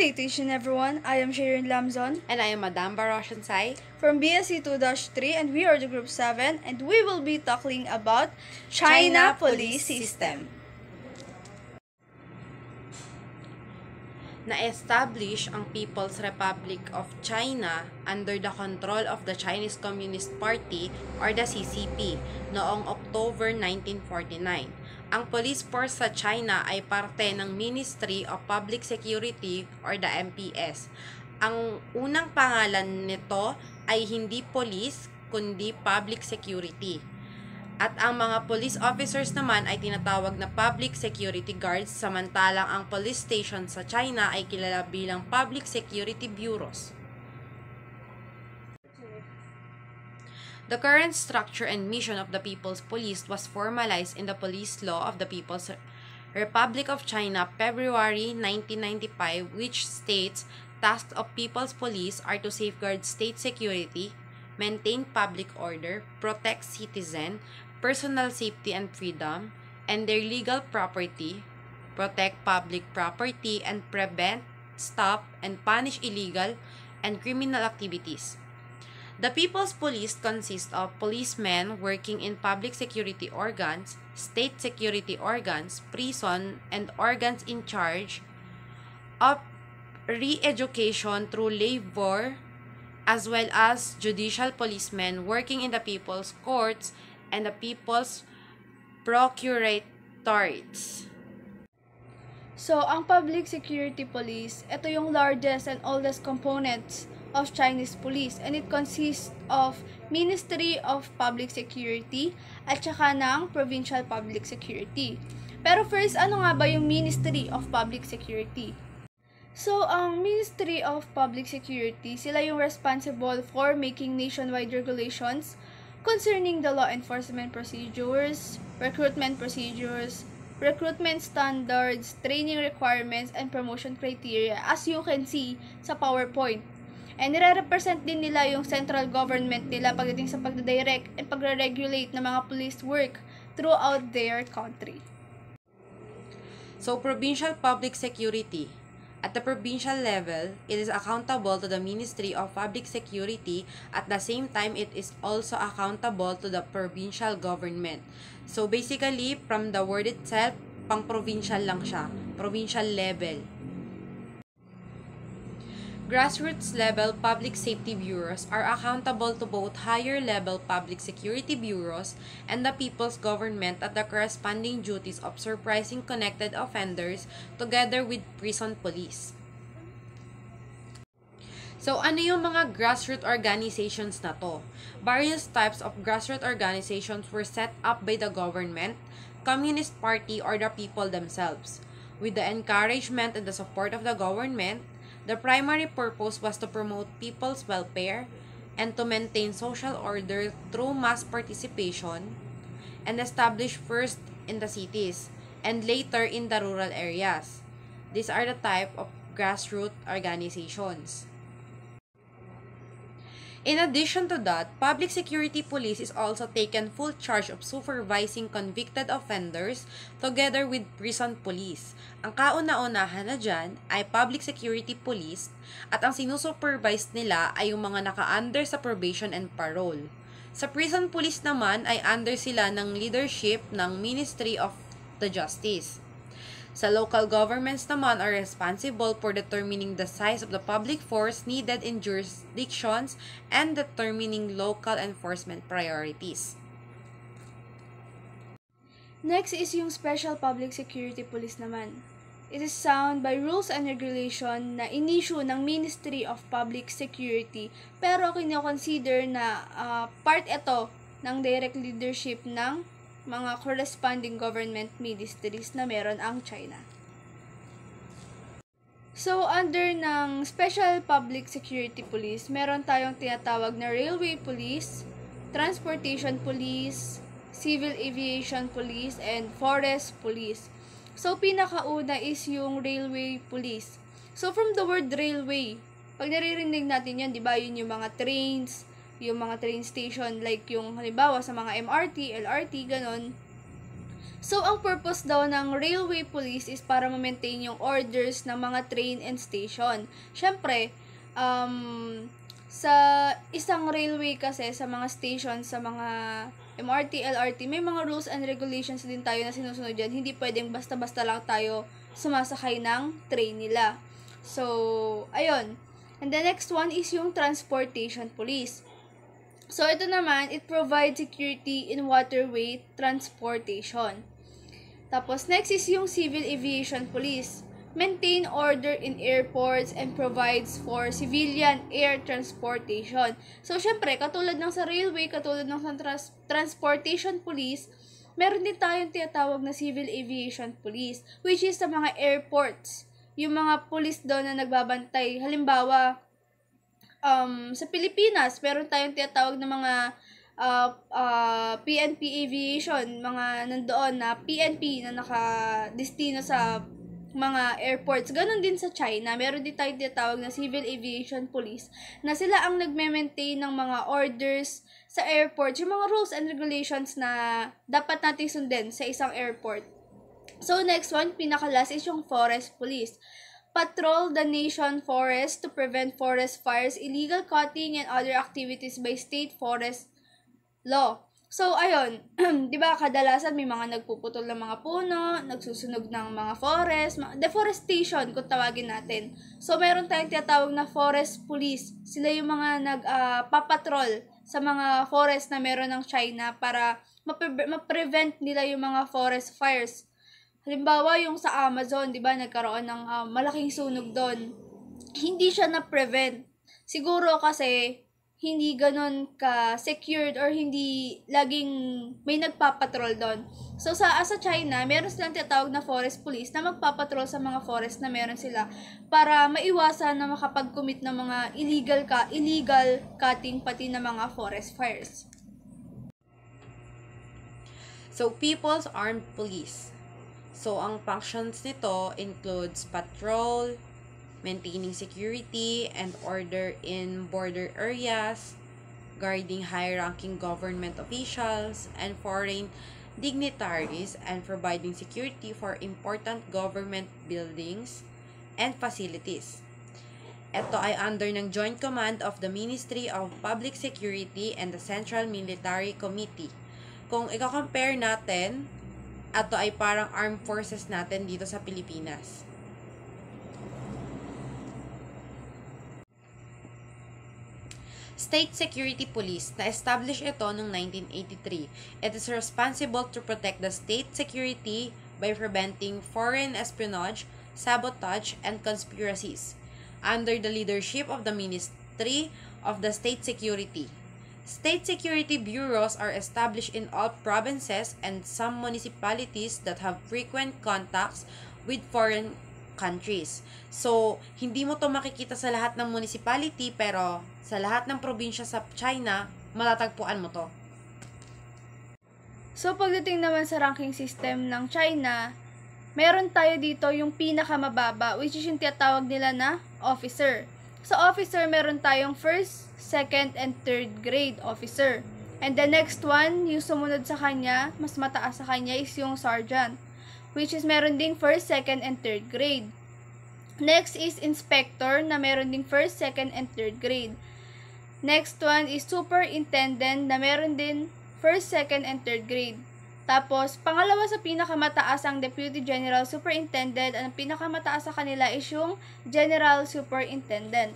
day to each and everyone. I am Sharon Lamzon. And I am Madam Baroshan Sai From BSc 2-3 and we are the Group 7 and we will be talking about China Police System. Na-establish ang People's Republic of China under the control of the Chinese Communist Party or the CCP noong October 1949. Ang police force sa China ay parte ng Ministry of Public Security or the MPS. Ang unang pangalan nito ay hindi police kundi public security. At ang mga police officers naman ay tinatawag na public security guards, samantalang ang police station sa China ay kilala bilang public security bureaus. The current structure and mission of the People's Police was formalized in the Police Law of the People's Republic of China, February 1995, which states tasks of People's Police are to safeguard state security, maintain public order, protect citizen, personal safety and freedom, and their legal property, protect public property, and prevent, stop, and punish illegal and criminal activities. The People's Police consists of policemen working in public security organs, state security organs, prison, and organs in charge of re-education through labor, as well as judicial policemen working in the people's courts and the people's procuratoriates. So, ang Public Security Police, ito yung largest and oldest components of Chinese police and it consists of Ministry of Public Security at saka ng Provincial Public Security. Pero first, ano nga ba yung Ministry of Public Security? So, ang Ministry of Public Security, sila yung responsible for making nationwide regulations concerning the law enforcement procedures, recruitment standards, training requirements, and promotion criteria as you can see sa PowerPoint. And nire-represent din nila yung central government nila pagdating sa pagdadirect and pagre-regulate ng mga police work throughout their country. So, provincial public security. At the provincial level, it is accountable to the Ministry of Public Security. At the same time, it is also accountable to the provincial government. So basically, from the word itself, pang-provincial lang siya. Provincial level. Grassroots level public safety bureaus are accountable to both higher level public security bureaus and the people's government at the corresponding duties of suppressing connected offenders together with prison police. So, ano yung mga grassroots organizations na to? Various types of grassroots organizations were set up by the government, Communist Party, or the people themselves. With the encouragement and the support of the government, the primary purpose was to promote people's welfare and to maintain social order through mass participation and establish first in the cities and later in the rural areas. These are the type of grassroots organizations. In addition to that, Public Security Police is also taken full charge of supervising convicted offenders together with prison police. Ang kauna-unahan na dyan ay Public Security Police at ang sinusupervise nila ay yung mga naka-under sa probation and parole. Sa prison police naman ay under sila ng leadership ng Ministry of the Justice. Sa local governments naman are responsible for determining the size of the public force needed in jurisdictions and determining local enforcement priorities. Next is yung Special Public Security Police naman. It is sound by rules and regulation na in-issue ng Ministry of Public Security pero kino-consider na part ito ng direct leadership ng mga corresponding government ministries na meron ang China. So, under ng Special Public Security Police, meron tayong tinatawag na Railway Police, Transportation Police, Civil Aviation Police, and Forest Police. So, pinakauna is yung Railway Police. So, from the word railway, pag naririnig natin yan, di ba, yun yung mga trains, yung mga train station, like yung halimbawa sa mga MRT, LRT, ganon. So, ang purpose daw ng railway police is para ma-maintain yung orders ng mga train and station. Siyempre, sa isang railway kasi, sa mga station, sa mga MRT, LRT, may mga rules and regulations din tayo na sinusunod dyan. Hindi pwedeng basta-basta lang tayo sumasakay ng train nila. So, ayun. And the next one is yung transportation police. So, ito naman, it provides security in waterway transportation. Tapos, next is yung Civil Aviation Police. Maintain order in airports and provides for civilian air transportation. So, syempre, katulad ng sa railway, katulad ng sa transportation police, meron din tayong tinatawag na Civil Aviation Police, which is sa mga airports. Yung mga police doon na nagbabantay. Halimbawa, sa Pilipinas, meron tayong tinatawag na mga PNP Aviation, mga nandoon na PNP na nakadestino sa mga airports. Ganon din sa China. Meron din tayong tinatawag na Civil Aviation Police na sila ang nagme-maintain ng mga orders sa airports, yung mga rules and regulations na dapat natin sundin sa isang airport. So, next one, pinaka-last is yung Forest Police. Patrol the nation forest to prevent forest fires, illegal cutting, and other activities by state forest law. So, ayun, di ba kadalasan may mga nagpuputol ng mga puno, nagsusunog ng mga forest, deforestation kung tawagin natin. So, meron tayong tinatawag na forest police. Sila yung mga nagpapatrol sa mga forest na meron ng China para ma-prevent nila yung mga forest fires. Halimbawa, yung sa Amazon, di ba, nagkaroon ng malaking sunog doon. Hindi siya na-prevent. Siguro kasi hindi ganon ka-secured or hindi laging may nagpapatrol doon. So, sa China, meron silang tinatawag na forest police na magpapatrol sa mga forest na meron sila para maiwasan na makapag-commit ng mga illegal cutting pati na mga forest fires. So, People's Armed Police. So, ang functions nito includes patrol, maintaining security and order in border areas, guarding high-ranking government officials and foreign dignitaries, and providing security for important government buildings and facilities. Ito ay under ng Joint Command of the Ministry of Public Security and the Central Military Committee. Kung i-compare natin, ito ay parang armed forces natin dito sa Pilipinas. State Security Police, na-establish ito noong 1983. It is responsible to protect the state security by preventing foreign espionage, sabotage, and conspiracies. Under the leadership of the Ministry of the State Security. State security bureaus are established in all provinces and some municipalities that have frequent contacts with foreign countries. So, hindi mo to makikita sa lahat ng municipality, pero sa lahat ng probinsya sa China, matatagpuan mo to. So, pagdating naman sa ranking system ng China, meron tayo dito yung pinakamababa, which is yung tinatawag nila na officer. Sa officer, meron tayong first, second, and third grade officer. And the next one, yung sumunod sa kanya, mas mataas sa kanya, is yung sergeant, which is meron ding first, second, and third grade. Next is inspector, na meron ding first, second, and third grade. Next one is superintendent, na meron din first, second, and third grade. Tapos, pangalawa sa pinakamataas ang Deputy General Superintendent, at ang pinakamataas sa kanila is yung General Superintendent.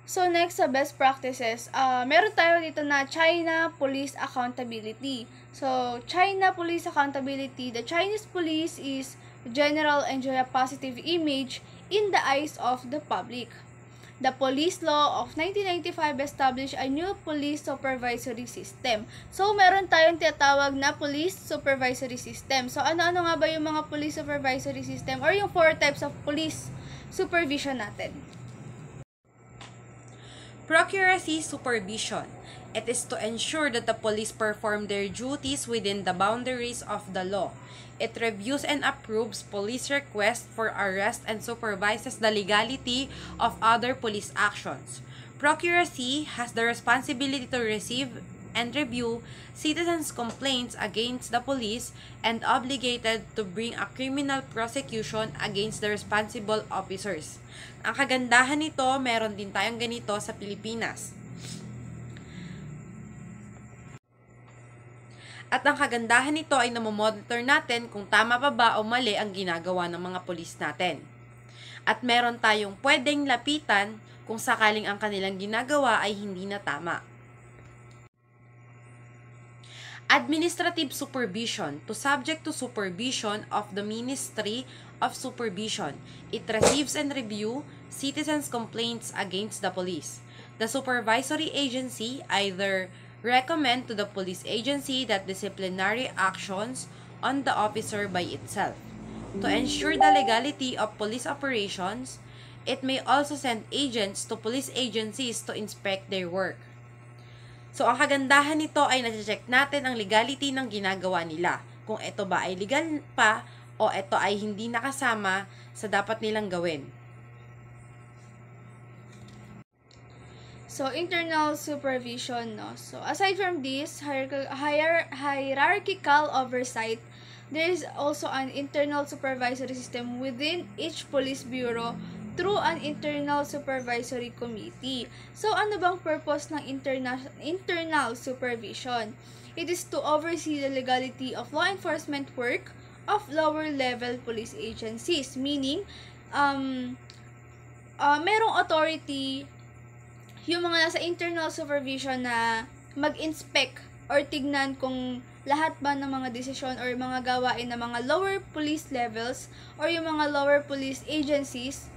So, next sa best practices, meron tayo dito na China Police Accountability. So, China Police Accountability, the Chinese police is general enjoy a positive image in the eyes of the public. The Police Law of 1995 established a new police supervisory system. So, meron tayong tinatawag na police supervisory system. So, ano-ano nga ba yung mga police supervisory system or yung 4 types of police supervision natin? Procuracy supervision. It is to ensure that the police perform their duties within the boundaries of the law. It reviews and approves police requests for arrest and supervises the legality of other police actions. Procuracy has the responsibility to receive and review citizens' complaints against the police and obligated to bring a criminal prosecution against the responsible officers. Ang kagandahan nito, meron din tayong ganito sa Pilipinas. At ang kagandahan nito ay namomonitor natin kung tama pa ba o mali ang ginagawa ng mga pulis natin. At meron tayong pwedeng lapitan kung sakaling ang kanilang ginagawa ay hindi na tama. Administrative supervision. To subject to supervision of the Ministry of Supervision. It receives and reviews citizens' complaints against the police. The supervisory agency either recommend to the police agency that disciplinary actions on the officer by itself. To ensure the legality of police operations, it may also send agents to police agencies to inspect their work. So, ang kagandahan nito ay nasi-check natin ang legality ng ginagawa nila. Kung ito ba ay legal pa o ito ay hindi nakasama sa dapat nilang gawin. So, internal supervision, no? So, aside from this, hierarchical oversight, there is also an internal supervisory system within each police bureau through an internal supervisory committee. So, ano bang purpose ng internal supervision? It is to oversee the legality of law enforcement work of lower-level police agencies. Meaning, merong authority yung mga nasa internal supervision na mag-inspect or tignan kung lahat ba ng mga desisyon or mga gawain ng mga lower police levels or yung mga lower police agencies,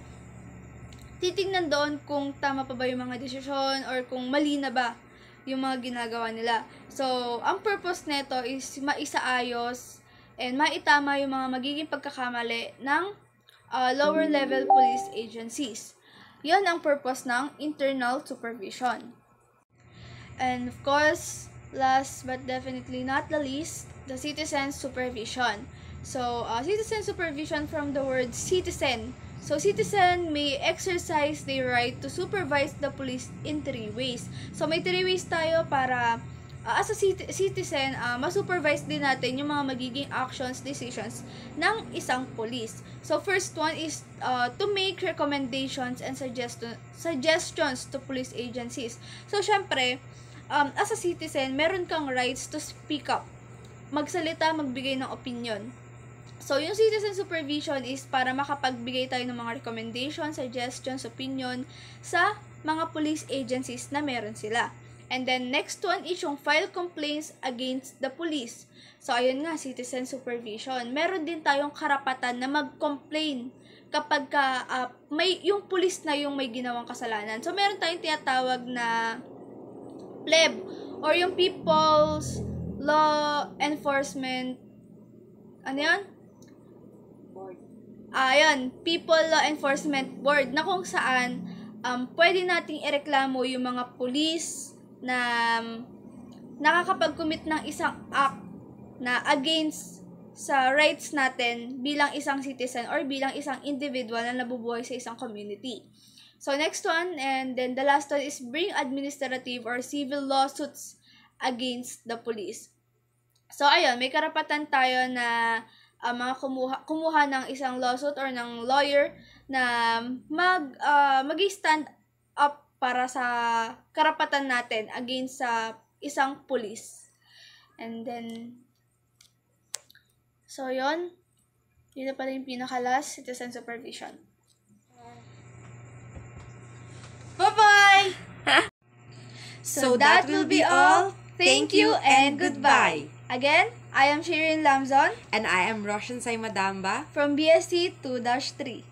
titignan doon kung tama pa ba yung mga desisyon or kung mali na ba yung mga ginagawa nila. So, ang purpose nito is maisaayos and maitama yung mga magiging pagkakamali ng lower level police agencies. Yan ang purpose ng internal supervision. And of course, last but definitely not the least, the citizen supervision. So, citizen supervision from the word citizen. So, citizen may exercise their right to supervise the police in 3 ways. So, may 3 ways tayo para as a citizen, ma-supervise din natin yung mga magiging actions, decisions ng isang police. So, first one is to make recommendations and suggestions to police agencies. So, syempre, as a citizen, meron kang rights to speak up, magsalita, magbigay ng opinion. So, yung citizen supervision is para makapagbigay tayo ng mga recommendations, suggestions, opinion sa mga police agencies na meron sila. And then, next one is yung file complaints against the police. So, ayun nga, citizen supervision. Meron din tayong karapatan na mag-complain kapag may yung police na yung may ginawang kasalanan. So, meron tayong tinatawag na PLEB or yung People's Law Enforcement People Law Enforcement Board na kung saan pwede nating ireklamo yung mga police na nakakapag-commit ng isang act na against sa rights natin bilang isang citizen or bilang isang individual na nabubuhay sa isang community. So, next one, and then the last one is bring administrative or civil lawsuits against the police. So, ayun, may karapatan tayo na kumuha ng isang lawsuit or ng lawyer na mag-stand up para sa karapatan natin against sa isang police. And then, so yun, yun na pala yung pinaka-last, citizen supervision. Bye-bye! So that will be all. Thank you and goodbye. Again, I am Shirin Lamzon And I am Roshan Saimadamba from BSc 2-3.